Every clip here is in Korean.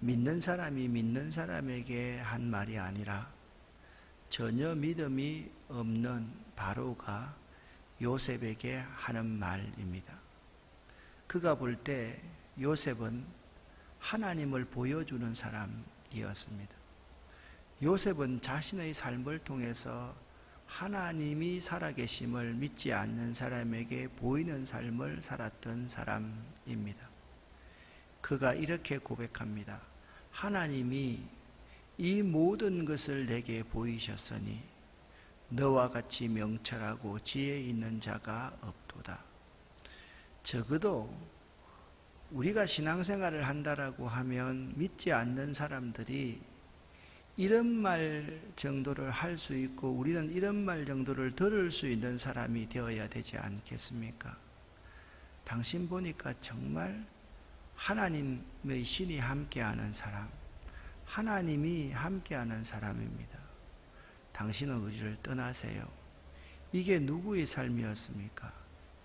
믿는 사람이 믿는 사람에게 한 말이 아니라 전혀 믿음이 없는 바로가 요셉에게 하는 말입니다. 그가 볼 때 요셉은 하나님을 보여주는 사람이었습니다. 요셉은 자신의 삶을 통해서 하나님이 살아계심을 믿지 않는 사람에게 보이는 삶을 살았던 사람입니다. 그가 이렇게 고백합니다. 하나님이 이 모든 것을 내게 보이셨으니 너와 같이 명철하고 지혜 있는 자가 없도다. 적어도 우리가 신앙생활을 한다라고 하면 믿지 않는 사람들이 이런 말 정도를 할 수 있고 우리는 이런 말 정도를 들을 수 있는 사람이 되어야 되지 않겠습니까? 당신 보니까 정말 하나님의 신이 함께하는 사람, 하나님이 함께하는 사람입니다. 당신은 우리를 떠나세요. 이게 누구의 삶이었습니까?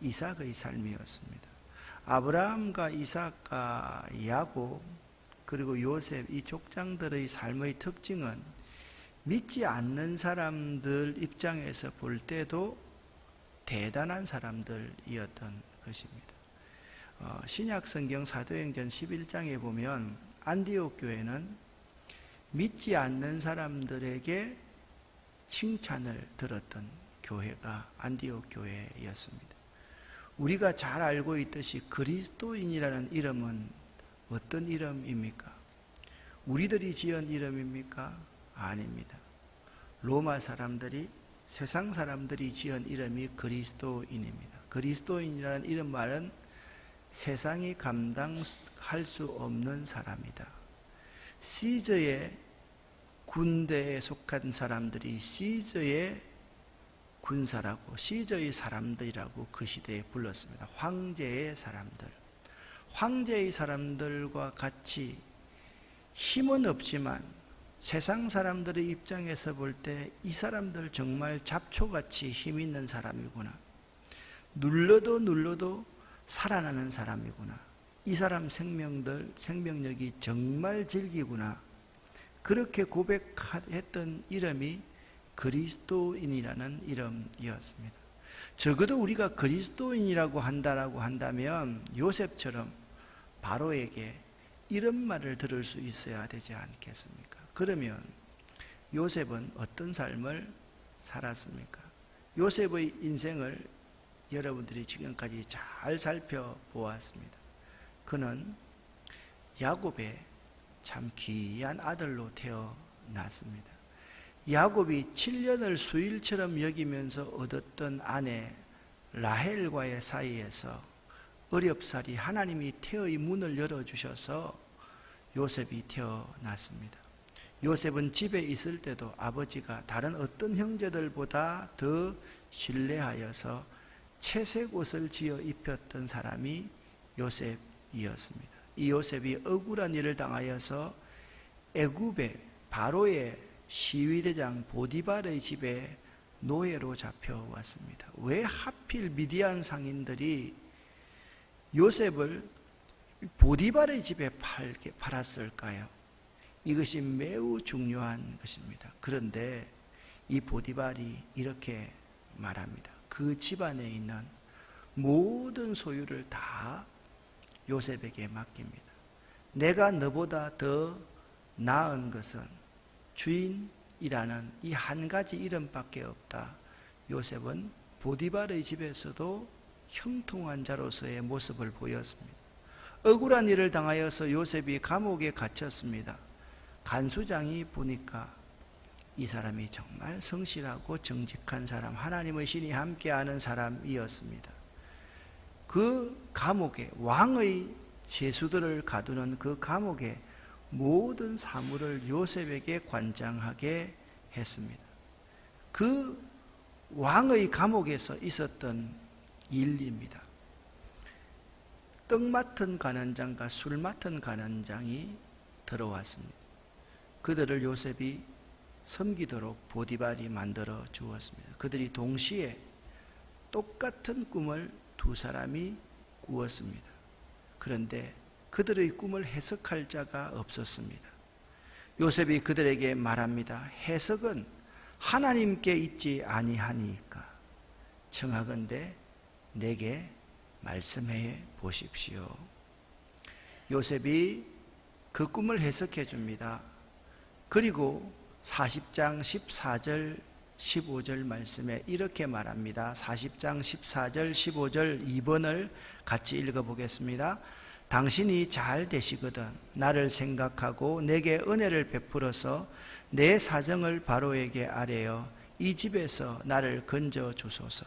이삭의 삶이었습니다. 아브라함과 이삭과 야곱 그리고 요셉 이 족장들의 삶의 특징은 믿지 않는 사람들 입장에서 볼 때도 대단한 사람들이었던 것입니다. 신약 성경 사도행전 11장에 보면 안디옥 교회는 믿지 않는 사람들에게 칭찬을 들었던 교회가 안디옥 교회였습니다. 우리가 잘 알고 있듯이 그리스도인이라는 이름은 어떤 이름입니까? 우리들이 지은 이름입니까? 아닙니다. 로마 사람들이, 세상 사람들이 지은 이름이 그리스도인입니다. 그리스도인이라는 이름 말은 세상이 감당할 수 없는 사람이다. 시저의 군대에 속한 사람들이 시저의 군사라고, 시저의 사람들이라고 그 시대에 불렀습니다. 황제의 사람들. 황제의 사람들과 같이 힘은 없지만 세상 사람들의 입장에서 볼 때 이 사람들 정말 잡초같이 힘 있는 사람이구나. 눌러도 살아나는 사람이구나. 이 사람 생명력이 정말 질기구나. 그렇게 고백했던 이름이 그리스도인이라는 이름이었습니다. 적어도 우리가 그리스도인이라고 한다면 요셉처럼 바로에게 이런 말을 들을 수 있어야 되지 않겠습니까? 그러면 요셉은 어떤 삶을 살았습니까? 요셉의 인생을 여러분들이 지금까지 잘 살펴보았습니다. 그는 야곱의 참 귀한 아들로 태어났습니다. 야곱이 7년을 수일처럼 여기면서 얻었던 아내 라헬과의 사이에서 어렵사리 하나님이 태의 문을 열어주셔서 요셉이 태어났습니다. 요셉은 집에 있을 때도 아버지가 다른 어떤 형제들보다 더 신뢰하여서 채색 옷을 지어 입혔던 사람이 요셉이었습니다. 이 요셉이 억울한 일을 당하여서 애굽의 바로의 시위대장 보디발의 집에 노예로 잡혀왔습니다. 왜 하필 미디안 상인들이 요셉을 보디발의 집에 팔았을까요? 이것이 매우 중요한 것입니다. 그런데 이 보디발이 이렇게 말합니다. 그 집안에 있는 모든 소유를 다 요셉에게 맡깁니다. 내가 너보다 더 나은 것은 주인이라는 이 한 가지 이름밖에 없다. 요셉은 보디발의 집에서도 형통한 자로서의 모습을 보였습니다. 억울한 일을 당하여서 요셉이 감옥에 갇혔습니다. 간수장이 보니까 이 사람이 정말 성실하고 정직한 사람, 하나님의 신이 함께하는 사람이었습니다. 그 감옥에, 왕의 죄수들을 가두는 그 감옥에 모든 사물을 요셉에게 관장하게 했습니다. 그 왕의 감옥에서 있었던 일입니다. 떡 맡은 간원장과 술 맡은 간원장이 들어왔습니다. 그들을 요셉이 섬기도록 보디발이 만들어 주었습니다. 그들이 동시에 똑같은 꿈을 두 사람이 꾸었습니다. 그런데 그들의 꿈을 해석할 자가 없었습니다. 요셉이 그들에게 말합니다. 해석은 하나님께 있지 아니하니까 청하건대 내게 말씀해 보십시오. 요셉이 그 꿈을 해석해 줍니다. 그리고 40장 14절 15절 말씀에 이렇게 말합니다. 40장 14절 15절 2번을 같이 읽어보겠습니다. 당신이 잘 되시거든 나를 생각하고 내게 은혜를 베풀어서 내 사정을 바로에게 아뢰어 이 집에서 나를 건져 주소서.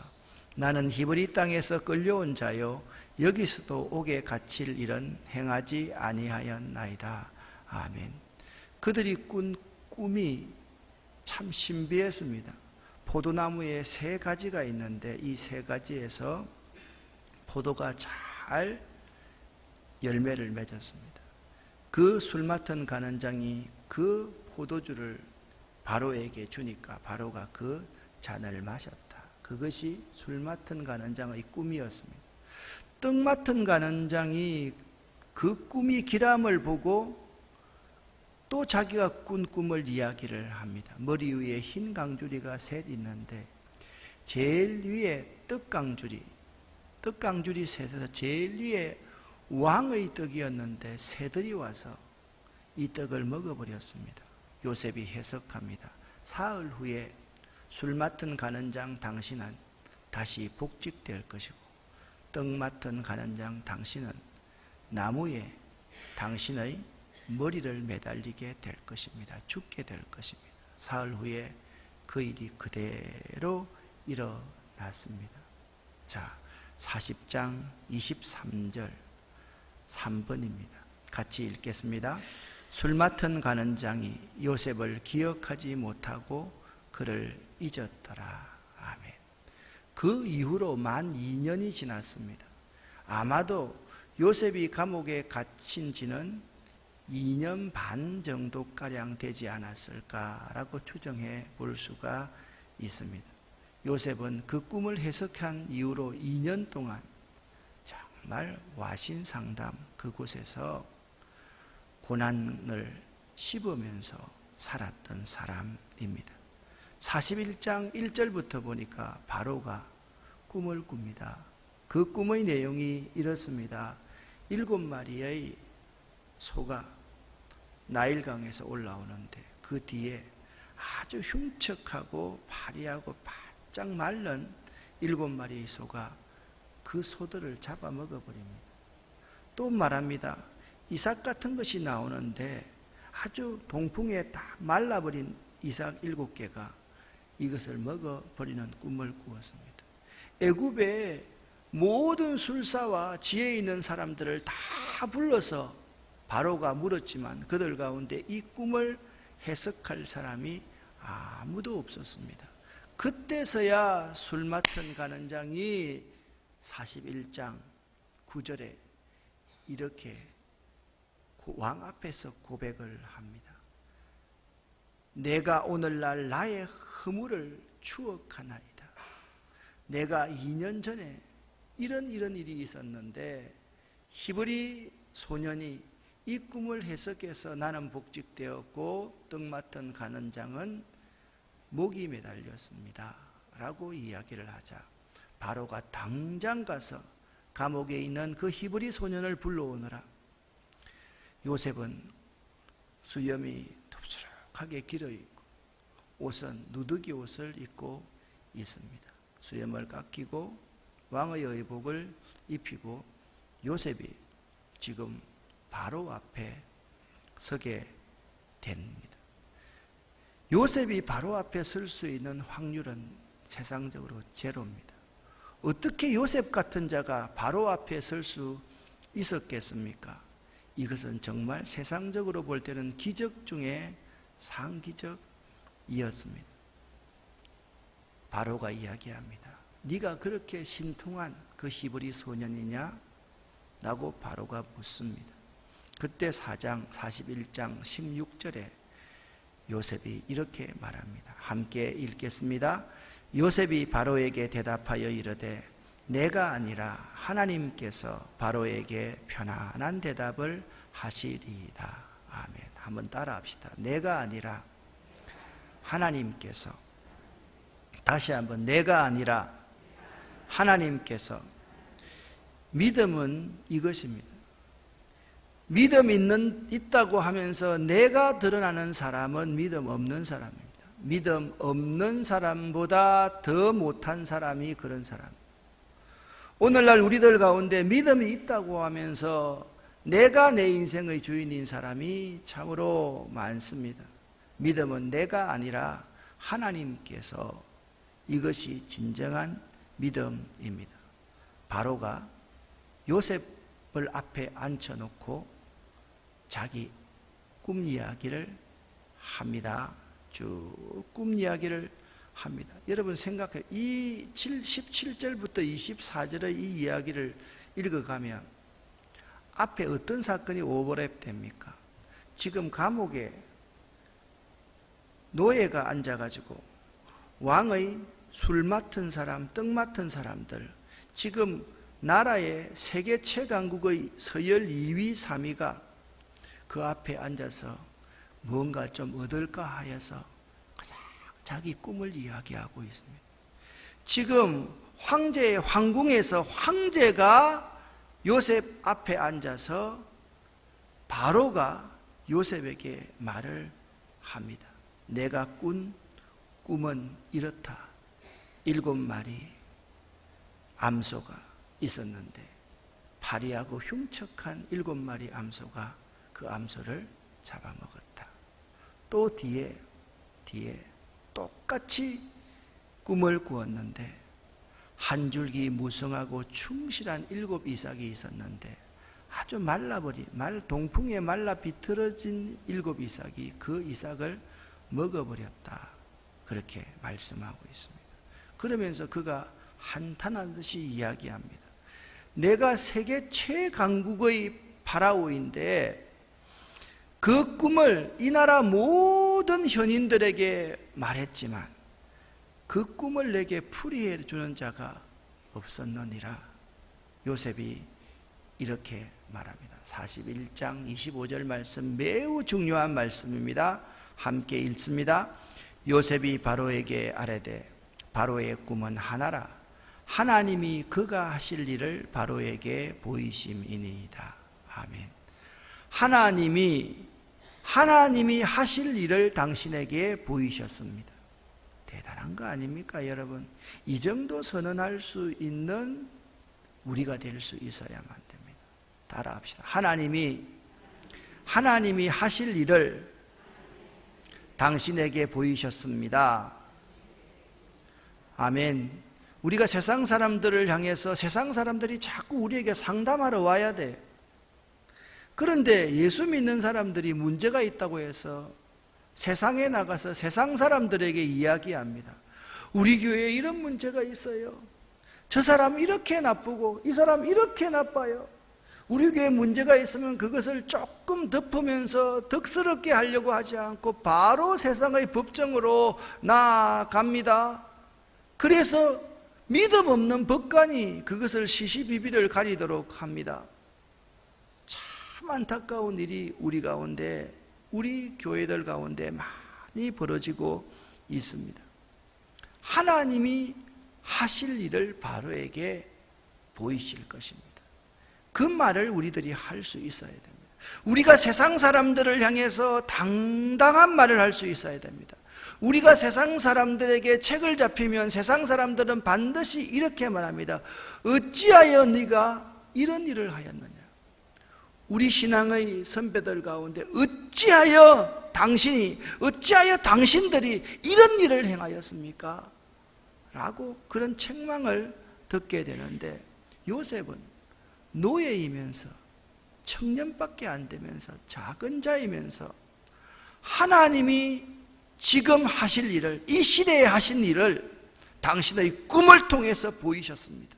나는 히브리 땅에서 끌려온 자요 여기서도 옥에 갇힐 일은 행하지 아니하였나이다. 아멘. 그들이 꾼 꿈이 참 신비했습니다. 포도나무에 3가지가 있는데 이 3가지에서 포도가 잘 열매를 맺었습니다. 그 술 맡은 간원장이 그 포도주를 바로에게 주니까 바로가 그 잔을 마셨다. 그것이 술 맡은 간원장의 꿈이었습니다. 떡 맡은 간원장이 그 꿈이 기람을 보고 또 자기가 꾼 꿈을 이야기를 합니다. 머리 위에 흰 강주리가 3 있는데 제일 위에 떡강주리 셋에서 제일 위에 왕의 떡이었는데 새들이 와서 이 떡을 먹어버렸습니다. 요셉이 해석합니다. 사흘 후에 술 맡은 간원장 당신은 다시 복직될 것이고 떡 맡은 간원장 당신은 나무에 당신의 머리를 매달리게 될 것입니다. 죽게 될 것입니다. 사흘 후에 그 일이 그대로 일어났습니다. 자, 40장 23절 3번입니다. 같이 읽겠습니다. 술 맡은 간원장이 요셉을 기억하지 못하고 그를 잊었더라. 아멘. 그 이후로 만 2년이 지났습니다. 아마도 요셉이 감옥에 갇힌 지는 2년 반 정도가량 되지 않았을까라고 추정해 볼 수가 있습니다. 요셉은 그 꿈을 해석한 이후로 2년 동안 정말 와신상담 그곳에서 고난을 씹으면서 살았던 사람입니다. 41장 1절부터 보니까 바로가 꿈을 꿉니다. 그 꿈의 내용이 이렇습니다. 7마리의 소가 나일강에서 올라오는데 그 뒤에 아주 흉측하고 파리하고 바짝 마른 7마리의 소가 그 소들을 잡아먹어버립니다. 또 말합니다. 이삭 같은 것이 나오는데 아주 동풍에 다 말라버린 이삭 7개가 이것을 먹어버리는 꿈을 꾸었습니다. 애굽의 모든 술사와 지혜 있는 사람들을 다 불러서 바로가 물었지만 그들 가운데 이 꿈을 해석할 사람이 아무도 없었습니다. 그때서야 술 맡은 간원장이 41장 9절에 이렇게 왕 앞에서 고백을 합니다. 내가 오늘날 나의 허물을 추억하나이다. 내가 2년 전에 이런 일이 있었는데 히브리 소년이 이 꿈을 해석해서 나는 복직되었고 떡 맡은 간원장은 목이 매달렸습니다 라고 이야기를 하자 바로가 당장 가서 감옥에 있는 그 히브리 소년을 불러오느라 요셉은 수염이 덥수룩하게 길어있고 옷은 누더기 옷을 입고 있습니다. 수염을 깎이고 왕의 의복을 입히고 요셉이 지금 바로 앞에 서게 됩니다. 요셉이 바로 앞에 설 수 있는 확률은 세상적으로 제로입니다. 어떻게 요셉 같은 자가 바로 앞에 설 수 있었겠습니까? 이것은 정말 세상적으로 볼 때는 기적 중에 상기적이었습니다. 바로가 이야기합니다. 네가 그렇게 신통한 그 히브리 소년이냐? 라고 바로가 묻습니다. 그때 41장 16절에 요셉이 이렇게 말합니다. 함께 읽겠습니다. 요셉이 바로에게 대답하여 이르되 내가 아니라 하나님께서 바로에게 편안한 대답을 하시리이다. 아멘. 한번 따라합시다. 내가 아니라 하나님께서, 다시 한번, 내가 아니라 하나님께서. 믿음은 이것입니다. 믿음 있다고 하면서 내가 드러나는 사람은 믿음 없는 사람입니다. 믿음 없는 사람보다 더 못한 사람이 그런 사람. 오늘날 우리들 가운데 믿음이 있다고 하면서 내가 내 인생의 주인인 사람이 참으로 많습니다. 믿음은 내가 아니라 하나님께서, 이것이 진정한 믿음입니다. 바로가 요셉을 앞에 앉혀놓고 자기 꿈 이야기를 합니다. 쭉 꿈 이야기를 합니다. 여러분 생각해요. 이 17절부터 24절의 이 이야기를 읽어가면 앞에 어떤 사건이 오버랩 됩니까? 지금 감옥에 노예가 앉아가지고 왕의 술 맡은 사람, 떡 맡은 사람들, 지금 나라의 세계 최강국의 서열 2위, 3위가 그 앞에 앉아서 뭔가 좀 얻을까 하여서 자기 꿈을 이야기하고 있습니다. 지금 황제의 황궁에서 황제가 요셉 앞에 앉아서 바로가 요셉에게 말을 합니다. 내가 꾼 꿈은 이렇다. 7마리 암소가 있었는데 파리하고 흉측한 7마리 암소가 그 암소를 잡아먹었다. 또 뒤에 똑같이 꿈을 꾸었는데 한 줄기 무성하고 충실한 7 이삭이 있었는데 아주 동풍에 말라 비틀어진 7 이삭이 그 이삭을 먹어버렸다. 그렇게 말씀하고 있습니다. 그러면서 그가 한탄하듯이 이야기합니다. 내가 세계 최강국의 파라오인데 그 꿈을 이 나라 모든 현인들에게 말했지만 그 꿈을 내게 풀이해 주는 자가 없었느니라. 요셉이 이렇게 말합니다. 41장 25절 말씀, 매우 중요한 말씀입니다. 함께 읽습니다. 요셉이 바로에게 아뢰되 바로의 꿈은 하나라. 하나님이 그가 하실 일을 바로에게 보이심이니이다. 아멘. 하나님이 하실 일을 당신에게 보이셨습니다. 대단한 거 아닙니까, 여러분? 이 정도 선언할 수 있는 우리가 될 수 있어야만 됩니다. 따라합시다. 하나님이 하실 일을 당신에게 보이셨습니다. 아멘. 우리가 세상 사람들을 향해서 세상 사람들이 자꾸 우리에게 상담하러 와야 돼. 그런데 예수 믿는 사람들이 문제가 있다고 해서 세상에 나가서 세상 사람들에게 이야기합니다. 우리 교회에 이런 문제가 있어요. 저 사람 이렇게 나쁘고 이 사람 이렇게 나빠요. 우리 교회에 문제가 있으면 그것을 조금 덮으면서 덕스럽게 하려고 하지 않고 바로 세상의 법정으로 나아갑니다. 그래서 믿음 없는 법관이 그것을 시시비비를 가리도록 합니다. 참 안타까운 일이 우리 가운데, 우리 교회들 가운데 많이 벌어지고 있습니다. 하나님이 하실 일을 바로에게 보이실 것입니다. 그 말을 우리들이 할 수 있어야 됩니다. 우리가 세상 사람들을 향해서 당당한 말을 할 수 있어야 됩니다. 우리가 세상 사람들에게 책을 잡히면 세상 사람들은 반드시 이렇게 말합니다. 어찌하여 네가 이런 일을 하였느냐. 우리 신앙의 선배들 가운데 어찌하여 당신들이 이런 일을 행하였습니까? 라고 그런 책망을 듣게 되는데, 요셉은 노예이면서 청년밖에 안 되면서 작은 자이면서 하나님이 지금 하실 일을, 이 시대에 하신 일을 당신의 꿈을 통해서 보이셨습니다.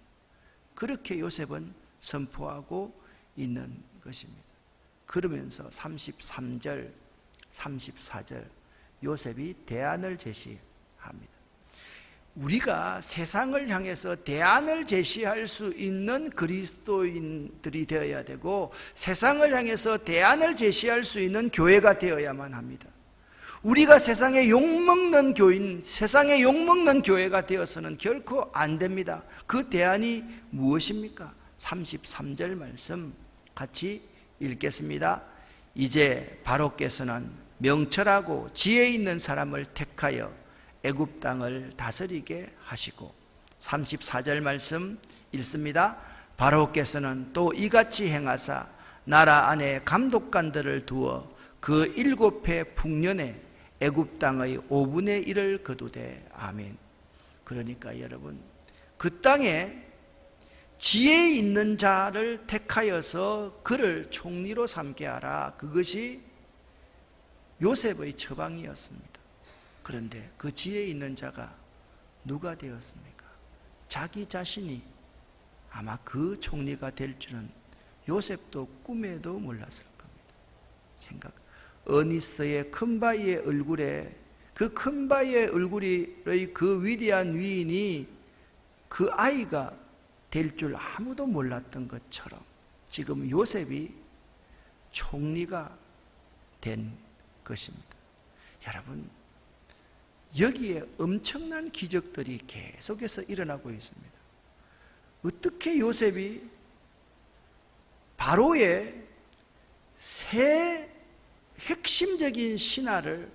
그렇게 요셉은 선포하고 있는 것입니다. 그러면서 33절, 34절 요셉이 대안을 제시합니다. 우리가 세상을 향해서 대안을 제시할 수 있는 그리스도인들이 되어야 되고, 세상을 향해서 대안을 제시할 수 있는 교회가 되어야만 합니다. 우리가 세상에 욕먹는 교인, 세상에 욕먹는 교회가 되어서는 결코 안 됩니다. 그 대안이 무엇입니까? 33절 말씀 같이 읽겠습니다. 이제 바로께서는 명철하고 지혜 있는 사람을 택하여 애굽 땅을 다스리게 하시고, 34절 말씀 읽습니다. 바로께서는 또 이같이 행하사 나라 안에 감독관들을 두어 그 7해 풍년에 애굽 땅의 5분의 1을 거두되. 아멘. 그러니까 여러분, 그 땅에 지혜 있는 자를 택하여서 그를 총리로 삼게 하라. 그것이 요셉의 처방이었습니다. 그런데 그 지혜 있는 자가 누가 되었습니까? 자기 자신이 아마 그 총리가 될 줄은 요셉도 꿈에도 몰랐을 겁니다. 어니스의 큰 바위의 얼굴에, 그 큰 바위의 얼굴의 그 위대한 위인이 그 아이가 될 줄 아무도 몰랐던 것처럼 지금 요셉이 총리가 된 것입니다. 여러분, 여기에 엄청난 기적들이 계속해서 일어나고 있습니다. 어떻게 요셉이 바로의 새 핵심적인 신화를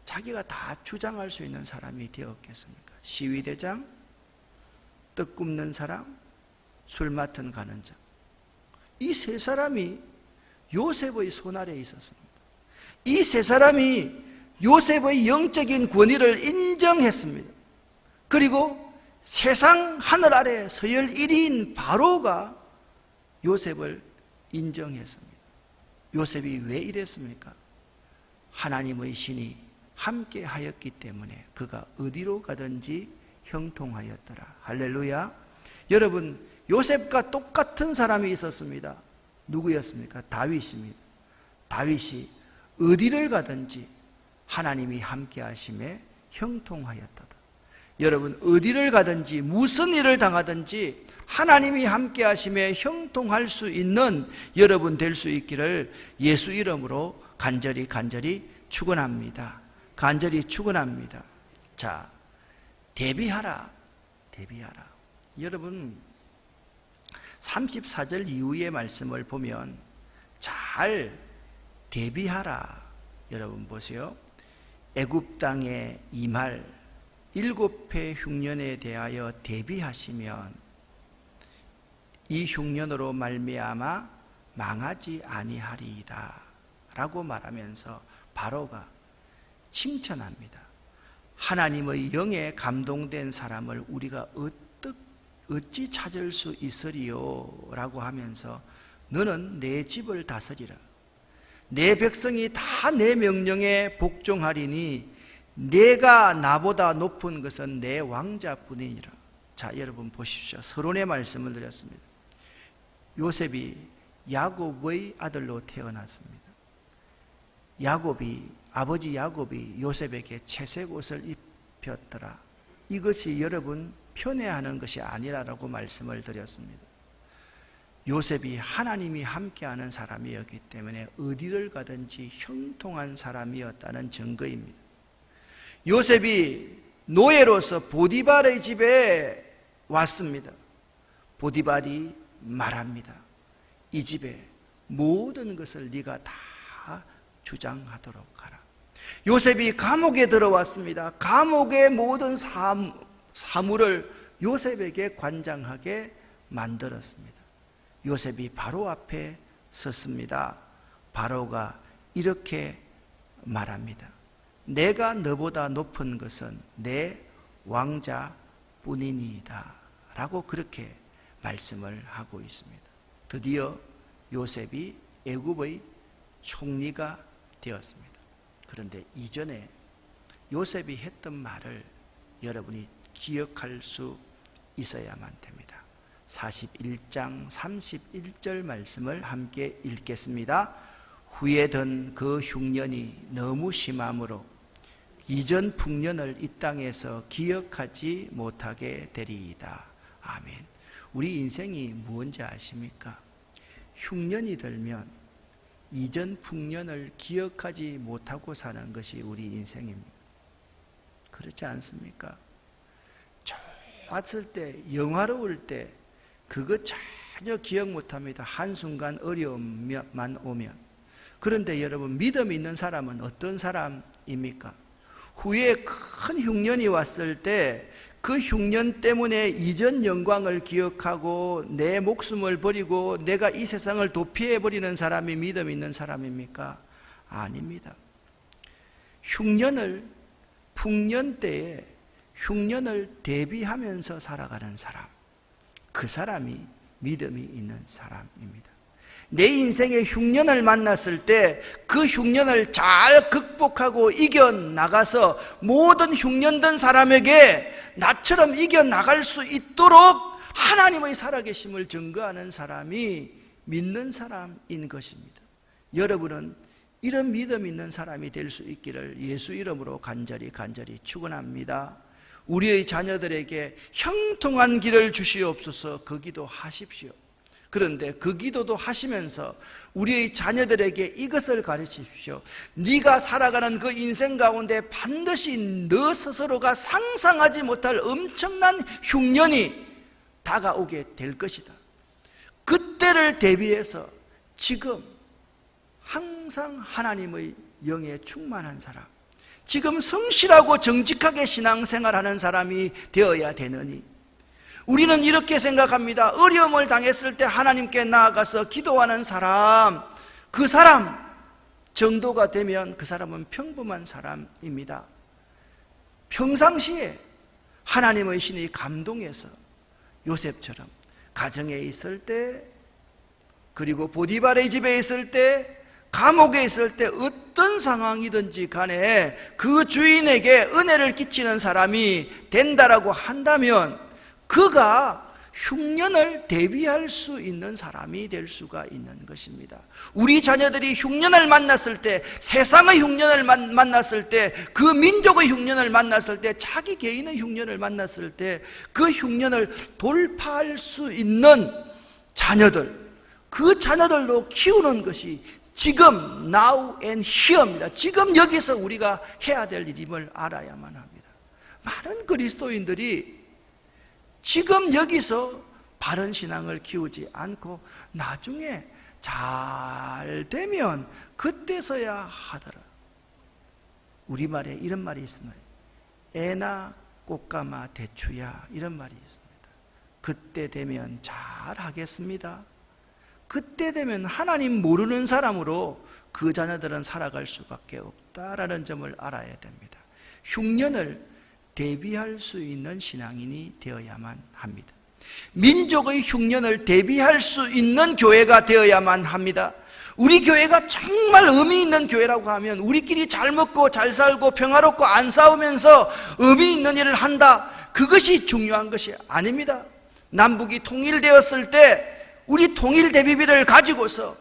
자기가 다 주장할 수 있는 사람이 되었겠습니까? 시위대장, 떡 굽는 사람, 술 맡은 가는 자, 이 세 사람이 요셉의 손아래에 있었습니다. 이 세 사람이 요셉의 영적인 권위를 인정했습니다. 그리고 세상 하늘 아래 서열 1위인 바로가 요셉을 인정했습니다. 요셉이 왜 이랬습니까? 하나님의 신이 함께 하였기 때문에 그가 어디로 가든지 형통하였더라. 할렐루야. 여러분, 요셉과 똑같은 사람이 있었습니다. 누구였습니까? 다윗입니다. 다윗이 어디를 가든지 하나님이 함께 하심에 형통하였다. 여러분, 어디를 가든지 무슨 일을 당하든지 하나님이 함께 하심에 형통할 수 있는 여러분 될 수 있기를 예수 이름으로 간절히 축원합니다. 간절히 축원합니다. 자, 대비하라. 여러분, 34절 이후의 말씀을 보면 잘 대비하라. 여러분 보세요. 애굽 땅에 임할 7해 흉년에 대하여 대비하시면 이 흉년으로 말미암아 망하지 아니하리이다 라고 말하면서 바로가 칭찬합니다. 하나님의 영에 감동된 사람을 우리가 어찌 찾을 수 있으리요 라고 하면서 너는 내 집을 다스리라. 내 백성이 다 내 명령에 복종하리니 내가 나보다 높은 것은 내 왕자뿐이니라. 자, 여러분 보십시오. 서론의 말씀을 드렸습니다. 요셉이 야곱의 아들로 태어났습니다. 아버지 야곱이 요셉에게 채색 옷을 입혔더라. 이것이 여러분 편애하는 것이 아니라고 말씀을 드렸습니다. 요셉이 하나님이 함께하는 사람이었기 때문에 어디를 가든지 형통한 사람이었다는 증거입니다. 요셉이 노예로서 보디발의 집에 왔습니다. 보디발이 말합니다. 이 집에 모든 것을 네가 다 주장하도록 하라. 요셉이 감옥에 들어왔습니다. 감옥의 모든 사물을 요셉에게 관장하게 만들었습니다. 요셉이 바로 앞에 섰습니다. 바로가 이렇게 말합니다. 내가 너보다 높은 것은 내 왕자뿐이니이다 라고 그렇게 말씀을 하고 있습니다. 드디어 요셉이 애굽의 총리가 되었습니다. 그런데 이전에 요셉이 했던 말을 여러분이 기억할 수 있어야만 됩니다. 41장 31절 말씀을 함께 읽겠습니다. 후에 든 그 흉년이 너무 심함으로 이전 풍년을 이 땅에서 기억하지 못하게 되리이다. 아멘. 우리 인생이 뭔지 아십니까? 흉년이 들면 이전 풍년을 기억하지 못하고 사는 것이 우리 인생입니다. 그렇지 않습니까? 좋았을 때, 영화로울 때 그거 전혀 기억 못합니다. 한순간 어려움만 오면. 그런데 여러분, 믿음 있는 사람은 어떤 사람입니까? 후에 큰 흉년이 왔을 때 그 흉년 때문에 이전 영광을 기억하고 내 목숨을 버리고 내가 이 세상을 도피해버리는 사람이 믿음 있는 사람입니까? 아닙니다. 흉년을, 풍년 때에 흉년을 대비하면서 살아가는 사람, 그 사람이 믿음이 있는 사람입니다. 내 인생의 흉년을 만났을 때 그 흉년을 잘 극복하고 이겨나가서 모든 흉년된 사람에게 나처럼 이겨나갈 수 있도록 하나님의 살아계심을 증거하는 사람이 믿는 사람인 것입니다. 여러분은 이런 믿음 있는 사람이 될 수 있기를 예수 이름으로 간절히 축원합니다. 우리의 자녀들에게 형통한 길을 주시옵소서. 그 기도 하십시오. 그런데 그 기도도 하시면서 우리의 자녀들에게 이것을 가르치십시오. 네가 살아가는 그 인생 가운데 반드시 너 스스로가 상상하지 못할 엄청난 흉년이 다가오게 될 것이다. 그때를 대비해서 지금 항상 하나님의 영에 충만한 사람, 지금 성실하고 정직하게 신앙생활하는 사람이 되어야 되느니, 우리는 이렇게 생각합니다. 어려움을 당했을 때 하나님께 나아가서 기도하는 사람, 그 사람 정도가 되면 그 사람은 평범한 사람입니다. 평상시에 하나님의 신이 감동해서 요셉처럼 가정에 있을 때, 그리고 보디발의 집에 있을 때, 감옥에 있을 때 어떤 상황이든지 간에 그 주인에게 은혜를 끼치는 사람이 된다라고 한다면 그가 흉년을 대비할 수 있는 사람이 될 수가 있는 것입니다. 우리 자녀들이 흉년을 만났을 때, 세상의 흉년을 만났을 때, 그 민족의 흉년을 만났을 때, 자기 개인의 흉년을 만났을 때 그 흉년을 돌파할 수 있는 자녀들, 그 자녀들로 키우는 것이 지금 now and here입니다. 지금 여기서 우리가 해야 될 일임을 알아야만 합니다. 많은 그리스도인들이 지금 여기서 바른 신앙을 키우지 않고 나중에 잘 되면 그때서야 하더라. 우리말에 이런 말이 있습니다. 애나 꽃가마 대추야, 이런 말이 있습니다. 그때 되면 잘 하겠습니다. 그때 되면 하나님 모르는 사람으로 그 자녀들은 살아갈 수밖에 없다라는 점을 알아야 됩니다. 흉년을 대비할 수 있는 신앙인이 되어야만 합니다. 민족의 흉년을 대비할 수 있는 교회가 되어야만 합니다. 우리 교회가 정말 의미 있는 교회라고 하면 우리끼리 잘 먹고 잘 살고 평화롭고 안 싸우면서 의미 있는 일을 한다, 그것이 중요한 것이 아닙니다. 남북이 통일되었을 때 우리 통일 대비비를 가지고서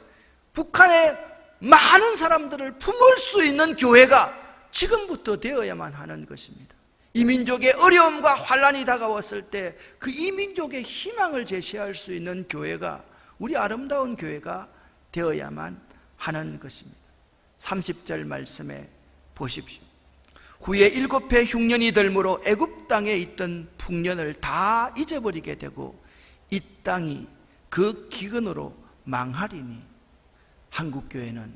북한의 많은 사람들을 품을 수 있는 교회가 지금부터 되어야만 하는 것입니다. 이 민족의 어려움과 환난이 다가왔을 때 그 이 민족의 희망을 제시할 수 있는 교회가, 우리 아름다운 교회가 되어야만 하는 것입니다. 30절 말씀에 보십시오. 후에 7해 흉년이 들므로 애굽 땅에 있던 풍년을 다 잊어버리게 되고 이 땅이 그 기근으로 망하리니, 한국교회는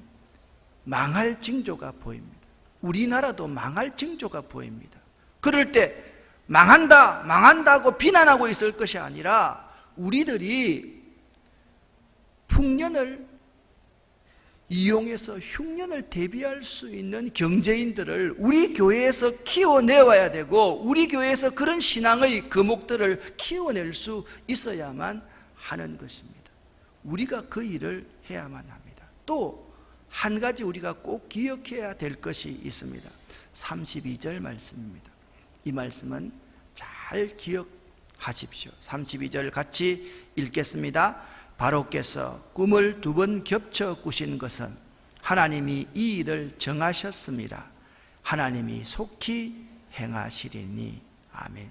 망할 징조가 보입니다. 우리나라도 망할 징조가 보입니다. 그럴 때 망한다고 비난하고 있을 것이 아니라 우리들이 풍년을 이용해서 흉년을 대비할 수 있는 경제인들을 우리 교회에서 키워내어야 되고, 우리 교회에서 그런 신앙의 거목들을 키워낼 수 있어야만 하는 것입니다. 우리가 그 일을 해야만 합니다. 또 한 가지 우리가 꼭 기억해야 될 것이 있습니다. 32절 말씀입니다. 이 말씀은 잘 기억하십시오. 32절 같이 읽겠습니다. 바로께서 꿈을 2번 겹쳐 꾸신 것은 하나님이 이 일을 정하셨습니다. 하나님이 속히 행하시리니. 아멘.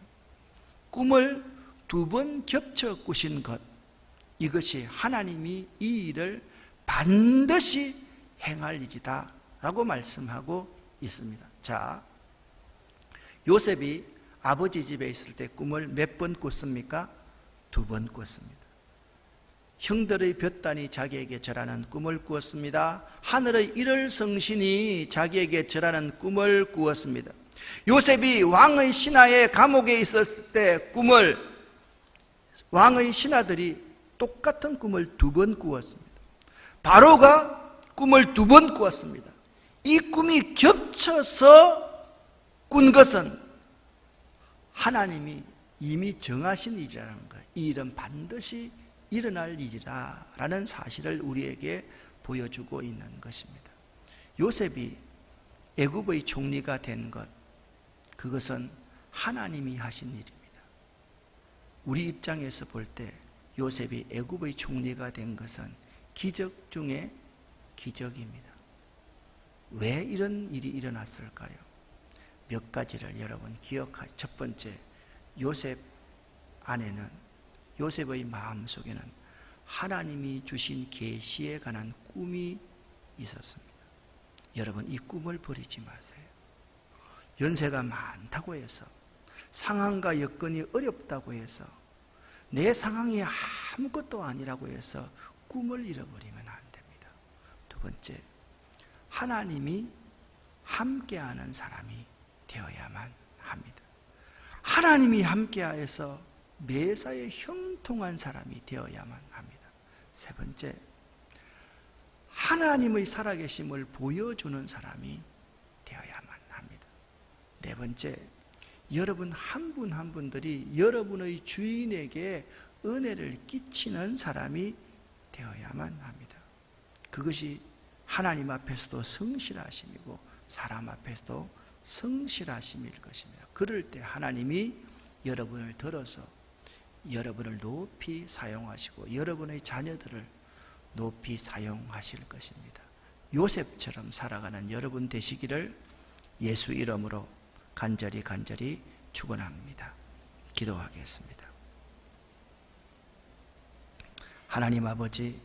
꿈을 2번 겹쳐 꾸신 것, 이것이 하나님이 이 일을 반드시 행할 일이다 라고 말씀하고 있습니다. 자, 요셉이 아버지 집에 있을 때 꿈을 몇 번 꿨습니까? 2번 꿨습니다. 형들의 볕단이 자기에게 절하는 꿈을 꾸었습니다. 하늘의 일월 성신이 자기에게 절하는 꿈을 꾸었습니다. 요셉이 왕의 신하의 감옥에 있었을 때 꿈을, 왕의 신하들이 똑같은 꿈을 2번 꾸었습니다. 바로가 꿈을 2번 꾸었습니다. 이 꿈이 겹쳐서 꾼 것은 하나님이 이미 정하신 일이라는 거예요. 이 일은 반드시 일어날 일이라 라는 사실을 우리에게 보여주고 있는 것입니다. 요셉이 애굽의 총리가 된 것, 그것은 하나님이 하신 일입니다. 우리 입장에서 볼 때 요셉이 애굽의 총리가 된 것은 기적 중에 기적입니다. 왜 이런 일이 일어났을까요? 몇 가지를 여러분 기억하시죠. 첫 번째, 요셉 안에는, 요셉의 마음속에는 하나님이 주신 계시에 관한 꿈이 있었습니다. 여러분, 이 꿈을 버리지 마세요. 연세가 많다고 해서, 상황과 여건이 어렵다고 해서, 내 상황이 아무것도 아니라고 해서 꿈을 잃어버리면 안 됩니다. 2번째, 하나님이 함께하는 사람이 되어야만 합니다. 하나님이 함께하여서 매사에 형통한 사람이 되어야만 합니다. 3번째, 하나님의 살아계심을 보여주는 사람이 되어야만 합니다. 4번째, 여러분 한 분 한 분들이 여러분의 주인에게 은혜를 끼치는 사람이 되어야만 합니다. 그것이 하나님 앞에서도 성실하심이고 사람 앞에서도 성실하심일 것입니다. 그럴 때 하나님이 여러분을 들어서 여러분을 높이 사용하시고 여러분의 자녀들을 높이 사용하실 것입니다. 요셉처럼 살아가는 여러분 되시기를 예수 이름으로 간절히 축원합니다. 기도하겠습니다. 하나님 아버지,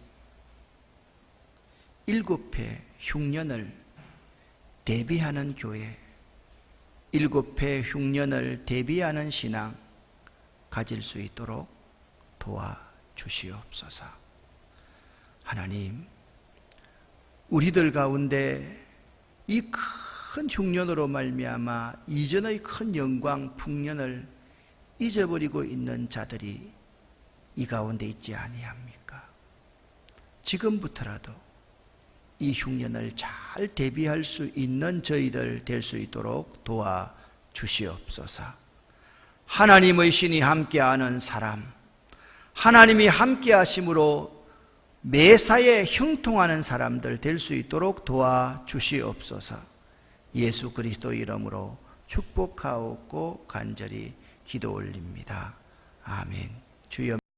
7회 흉년을 대비하는 교회, 7회 흉년을 대비하는 신앙 가질 수 있도록 도와주시옵소서. 하나님, 우리들 가운데 이 큰 흉년으로 말미암아 이전의 큰 영광 풍년을 잊어버리고 있는 자들이 이 가운데 있지 아니합니까? 지금부터라도 이 흉년을 잘 대비할 수 있는 저희들 될 수 있도록 도와주시옵소서. 하나님의 신이 함께하는 사람, 하나님이 함께하심으로 매사에 형통하는 사람들 될 수 있도록 도와주시옵소서. 예수 그리스도 이름으로 축복하옵고 간절히 기도 올립니다. 아멘. 주여